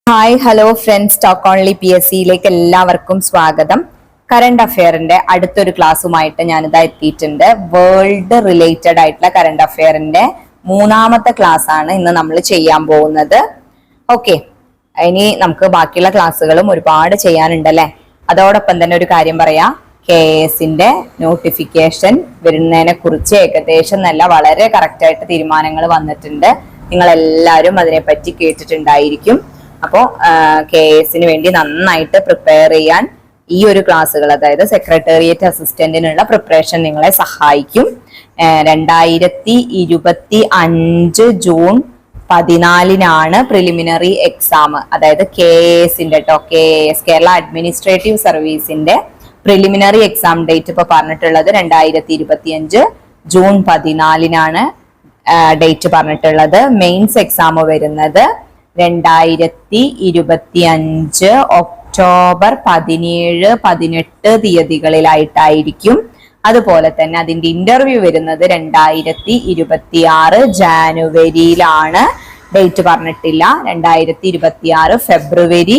Hi hello friends, talk only PSCയിലേക്ക് എല്ലാവർക്കും സ്വാഗതം. കറണ്ട് അഫെയറിന്റെ അടുത്തൊരു ക്ലാസ്സുമായിട്ട് ഞാനിതാ എത്തിയിട്ടുണ്ട്. വേൾഡ് റിലേറ്റഡ് ആയിട്ടുള്ള കറണ്ട് അഫെയറിന്റെ മൂന്നാമത്തെ ക്ലാസ് ആണ് ഇന്ന് നമ്മൾ ചെയ്യാൻ പോകുന്നത്. ഓക്കെ, ഇനി നമുക്ക് ബാക്കിയുള്ള ക്ലാസ്സുകളും ഒരുപാട് ചെയ്യാനുണ്ടല്ലേ. അതോടൊപ്പം തന്നെ ഒരു കാര്യം പറയാം, KSന്റെ നോട്ടിഫിക്കേഷൻ വരുന്നതിനെ കുറിച്ച് ഏകദേശം നല്ല വളരെ കറക്റ്റ് ആയിട്ട് തീരുമാനങ്ങൾ വന്നിട്ടുണ്ട്. നിങ്ങൾ എല്ലാവരും അതിനെപ്പറ്റി കേട്ടിട്ടുണ്ടായിരിക്കും. അപ്പോൾ KSന് വേണ്ടി നന്നായിട്ട് പ്രിപ്പയർ ചെയ്യാൻ ഈ ഒരു ക്ലാസ്സുകൾ, അതായത് സെക്രട്ടേറിയറ്റ് അസിസ്റ്റന്റിനുള്ള പ്രിപ്പറേഷൻ നിങ്ങളെ സഹായിക്കും. 2025 ജൂൺ 14 പ്രിലിമിനറി എക്സാം, അതായത് KSന്റെ KS കേരള അഡ്മിനിസ്ട്രേറ്റീവ് സർവീസിന്റെ പ്രിലിമിനറി എക്സാം ഡേറ്റ് ഇപ്പൊ പറഞ്ഞിട്ടുള്ളത് 2025 ജൂൺ 14 ഡേറ്റ് പറഞ്ഞിട്ടുള്ളത്. മെയിൻസ് എക്സാം വരുന്നത് 2025 ഒക്ടോബർ 17, 18 തീയതികളിലായിട്ടായിരിക്കും. അതുപോലെ തന്നെ അതിന്റെ ഇന്റർവ്യൂ വരുന്നത് 2026 ജാനുവരിയിലാണ്. ഡേറ്റ് പറഞ്ഞിട്ടില്ല. 2026 ഫെബ്രുവരി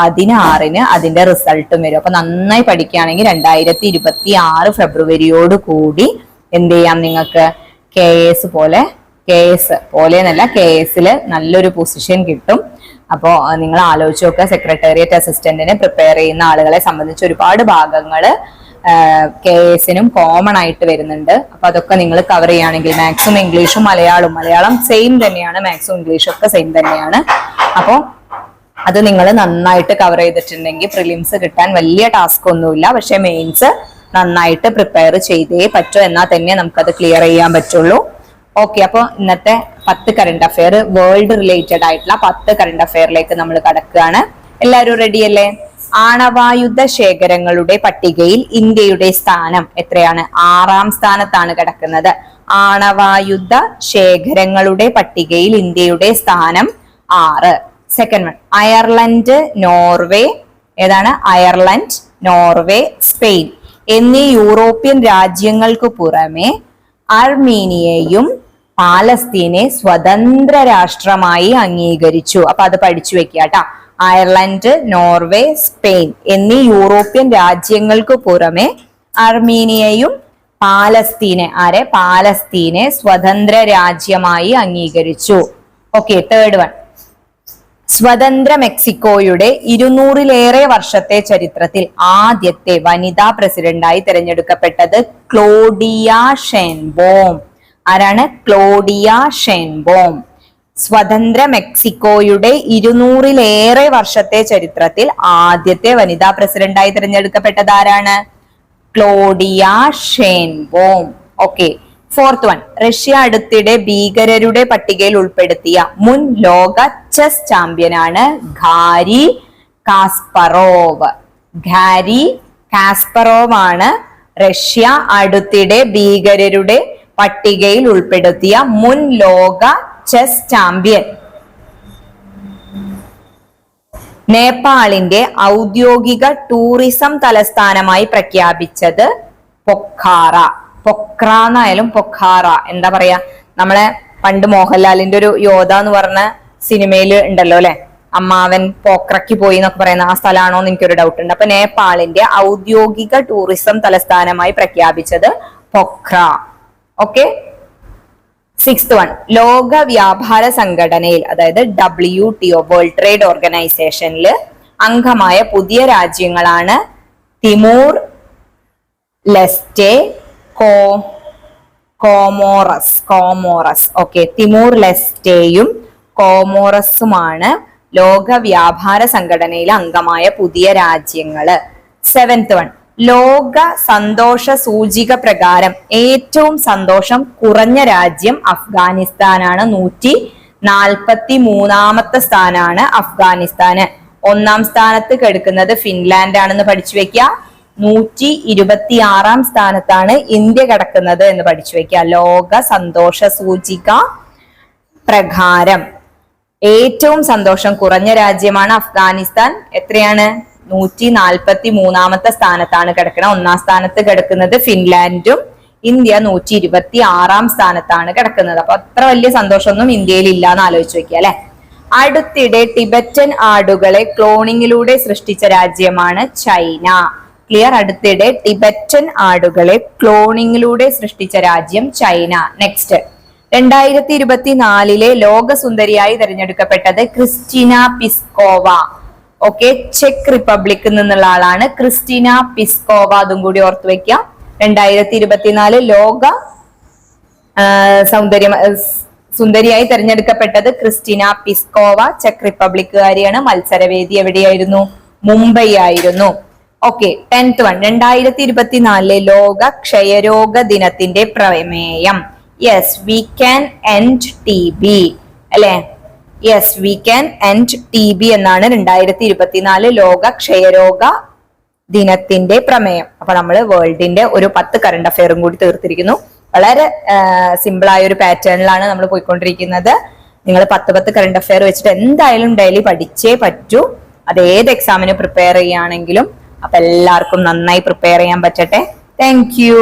16 അതിന്റെ റിസൾട്ടും വരും. അപ്പൊ നന്നായി പഠിക്കുകയാണെങ്കിൽ 2026 ഫെബ്രുവരിയോട് കൂടി എന്ത് ചെയ്യാം, നിങ്ങൾക്ക് KS എന്നല്ല KSൽ നല്ലൊരു പൊസിഷൻ കിട്ടും. അപ്പോൾ നിങ്ങൾ ആലോചിച്ച് നോക്കുക, സെക്രട്ടേറിയറ്റ് അസിസ്റ്റന്റിനെ പ്രിപ്പയർ ചെയ്യുന്ന ആളുകളെ സംബന്ധിച്ച് ഒരുപാട് ഭാഗങ്ങൾ KSനും കോമൺ ആയിട്ട് വരുന്നുണ്ട്. അപ്പൊ അതൊക്കെ നിങ്ങൾ കവർ ചെയ്യുകയാണെങ്കിൽ മാത്സും ഇംഗ്ലീഷും മലയാളം സെയിം തന്നെയാണ്, മാത്സും ഇംഗ്ലീഷും ഒക്കെ സെയിം തന്നെയാണ്. അപ്പോൾ അത് നിങ്ങൾ നന്നായിട്ട് കവർ ചെയ്തിട്ടുണ്ടെങ്കിൽ പ്രിലിംസ് കിട്ടാൻ വലിയ ടാസ്ക് ഒന്നുമില്ല. പക്ഷെ മെയിൻസ് നന്നായിട്ട് പ്രിപ്പയർ ചെയ്തേ പറ്റൂ, എന്നാൽ തന്നെ നമുക്കത് ക്ലിയർ ചെയ്യാൻ പറ്റുള്ളൂ. ഓക്കെ, അപ്പൊ ഇന്നത്തെ 10 കറണ്ട് അഫെയർ, വേൾഡ് റിലേറ്റഡ് ആയിട്ടുള്ള 10 കറണ്ട് അഫെയറിലേക്ക് നമ്മൾ കടക്കുകയാണ്. എല്ലാവരും റെഡിയല്ലേ? ആണവായുധ ശേഖരങ്ങളുടെ പട്ടികയിൽ ഇന്ത്യയുടെ സ്ഥാനം എത്രയാണ്? 6ാം സ്ഥാനത്താണ് കിടക്കുന്നത്. ആണവായുധ ശേഖരങ്ങളുടെ പട്ടികയിൽ ഇന്ത്യയുടെ സ്ഥാനം 6. സെക്കൻഡ് വൺ, അയർലൻഡ്, നോർവേ, ഏതാണ്? അയർലൻഡ്, നോർവേ, സ്പെയിൻ എന്നീ യൂറോപ്യൻ രാജ്യങ്ങൾക്ക് പുറമെ അർമീനിയയും പാലസ്തീനെ സ്വതന്ത്ര രാഷ്ട്രമായി അംഗീകരിച്ചു. അപ്പൊ അത് പഠിച്ചു വെക്കുക കേട്ടോ. അയർലൻഡ്, നോർവേ, സ്പെയിൻ എന്നീ യൂറോപ്യൻ രാജ്യങ്ങൾക്ക് പുറമെ അർമീനിയയും പാലസ്തീനെ സ്വതന്ത്ര രാജ്യമായി അംഗീകരിച്ചു. ഓക്കെ, തേർഡ് വൺ, സ്വതന്ത്ര മെക്സിക്കോയുടെ 200-ലേറെ വർഷത്തെ ചരിത്രത്തിൽ ആദ്യത്തെ വനിതാ പ്രസിഡന്റായി തിരഞ്ഞെടുക്കപ്പെട്ടത് ക്ലോഡിയ ഷെയ്ൻബോം. ആരാണ്? Claudia Sheinbaum. സ്വതന്ത്ര മെക്സിക്കോയുടെ 200-ലേറെ വർഷത്തെ ചരിത്രത്തിൽ ആദ്യത്തെ വനിതാ പ്രസിഡന്റായി തിരഞ്ഞെടുക്കപ്പെട്ടത് ആരാണ്? Claudia Sheinbaum. Okay, fourth one, Russia അടുത്തിടെ ഭീകരരുടെ പട്ടികയിൽ ഉൾപ്പെടുത്തിയ മുൻ ലോക ചെസ് ചാമ്പ്യനാണ് ഗാരി കാസ്പറോവ്. ഗാരി കാസ്പറോവ് ആണ് റഷ്യ അടുത്തിടെ ഭീകരരുടെ പട്ടികയിൽ ഉൾപ്പെടുത്തിയ മുൻ ലോക ചെസ് ചാമ്പ്യൻ. നേപ്പാളിന്റെ ഔദ്യോഗിക ടൂറിസം തലസ്ഥാനമായി പ്രഖ്യാപിച്ചത് പൊക്ര എന്നായാലും പൊഖാറ, എന്താ പറയാ, നമ്മളെ പണ്ട് മോഹൻലാലിന്റെ ഒരു യോധ എന്ന് പറഞ്ഞ സിനിമയിൽ ഉണ്ടല്ലോ അല്ലെ, അമ്മാവൻ പോക്രയ്ക്ക് പോയി എന്നൊക്കെ പറയുന്ന ആ സ്ഥലമാണോ എന്ന് എനിക്കൊരു ഡൗട്ട് ഉണ്ട്. അപ്പൊ നേപ്പാളിന്റെ ഔദ്യോഗിക ടൂറിസം തലസ്ഥാനമായി പ്രഖ്യാപിച്ചത് പൊഖ്ര. ഓക്കെ, സിക്സ്ത് വൺ, ലോക വ്യാപാര സംഘടനയിൽ, അതായത് WTO വേൾഡ് ട്രേഡ് ഓർഗനൈസേഷനിൽ അംഗമായ പുതിയ രാജ്യങ്ങളാണ് തിമോർ ലെസ്റ്റെ, കോമോറസ്. ഓക്കെ, തിമോർ ലെസ്റ്റേയും കോമോറസുമാണ് ലോക വ്യാപാര സംഘടനയിലെ അംഗമായ പുതിയ രാജ്യങ്ങള്. സെവൻത് വൺ, ലോക സന്തോഷ സൂചിക പ്രകാരം ഏറ്റവും സന്തോഷം കുറഞ്ഞ രാജ്യം അഫ്ഗാനിസ്ഥാനാണ്. 143ാമത്തെ സ്ഥാനാണ് അഫ്ഗാനിസ്ഥാന്. 1ാം സ്ഥാനത്ത് കിടക്കുന്നത് ഫിൻലാൻഡ് ആണെന്ന് പഠിച്ചു വെക്കുക. 126ാം സ്ഥാനത്താണ് ഇന്ത്യ കിടക്കുന്നത് എന്ന് പഠിച്ചു വെക്കുക. ലോക സന്തോഷ സൂചിക പ്രകാരം ഏറ്റവും സന്തോഷം കുറഞ്ഞ രാജ്യമാണ് അഫ്ഗാനിസ്ഥാൻ. എത്രയാണ്? 143ാമത്തെ സ്ഥാനത്താണ് കിടക്കുന്നത്. 1ാം സ്ഥാനത്ത് കിടക്കുന്നത് ഫിൻലാൻഡും ഇന്ത്യ 126ാം സ്ഥാനത്താണ് കിടക്കുന്നത്. അപ്പൊ അത്ര വലിയ സന്തോഷമൊന്നും ഇന്ത്യയിൽ ഇല്ല എന്ന് ആലോചിച്ച് വെക്കുക അല്ലെ. അടുത്തിടെ ടിബറ്റൻ ആടുകളെ ക്ലോണിങ്ങിലൂടെ സൃഷ്ടിച്ച രാജ്യമാണ് ചൈന. ക്ലിയർ? അടുത്തിടെ ടിബറ്റൻ ആടുകളെ ക്ലോണിങ്ങിലൂടെ സൃഷ്ടിച്ച രാജ്യം ചൈന. നെക്സ്റ്റ്, 2024 ലോക സുന്ദരിയായി തിരഞ്ഞെടുക്കപ്പെട്ടത് ക്രിസ്റ്റീന പിസ്കോവ. ഓക്കെ, ചെക്ക് റിപ്പബ്ലിക്കിൽ നിന്നുള്ള ആളാണ് ക്രിസ്റ്റീന പിസ്കോവ. അതും കൂടി ഓർത്തു വെക്കാം. 2024 ലോക സുന്ദരിയായി തിരഞ്ഞെടുക്കപ്പെട്ടത് ക്രിസ്റ്റീന പിസ്കോവ, ചെക്ക് റിപ്പബ്ലിക്കുകാരിയാണ്. മത്സരവേദി എവിടെയായിരുന്നു? മുംബൈ ആയിരുന്നു. ഓക്കെ, 10th വൺ, 2024 ലോക ക്ഷയരോഗ ദിനത്തിന്റെ പ്രമേയം. Yes, we can end TB അല്ലെ? Yes, we can end TB എന്നാണ് 2024 ലോക ക്ഷയരോഗ ദിനത്തിന്റെ പ്രമേയം. അപ്പൊ നമ്മൾ വേൾഡിന്റെ ഒരു 10 കറണ്ട് അഫെയറും കൂടി തീർത്തിരിക്കുന്നു. വളരെ സിമ്പിൾ ആയ ഒരു പാറ്റേണിലാണ് നമ്മൾ പോയിക്കൊണ്ടിരിക്കുന്നത്. നിങ്ങൾ 10 കറണ്ട് അഫെയർ വെച്ചിട്ട് എന്തായാലും ഡെയിലി പഠിച്ചേ പറ്റൂ. അത് ഏത് എക്സാമിന് പ്രിപ്പയർ ചെയ്യുകയാണെങ്കിലും. അപ്പൊ എല്ലാവർക്കും നന്നായി പ്രിപ്പയർ ചെയ്യാൻ പറ്റട്ടെ. Thank U.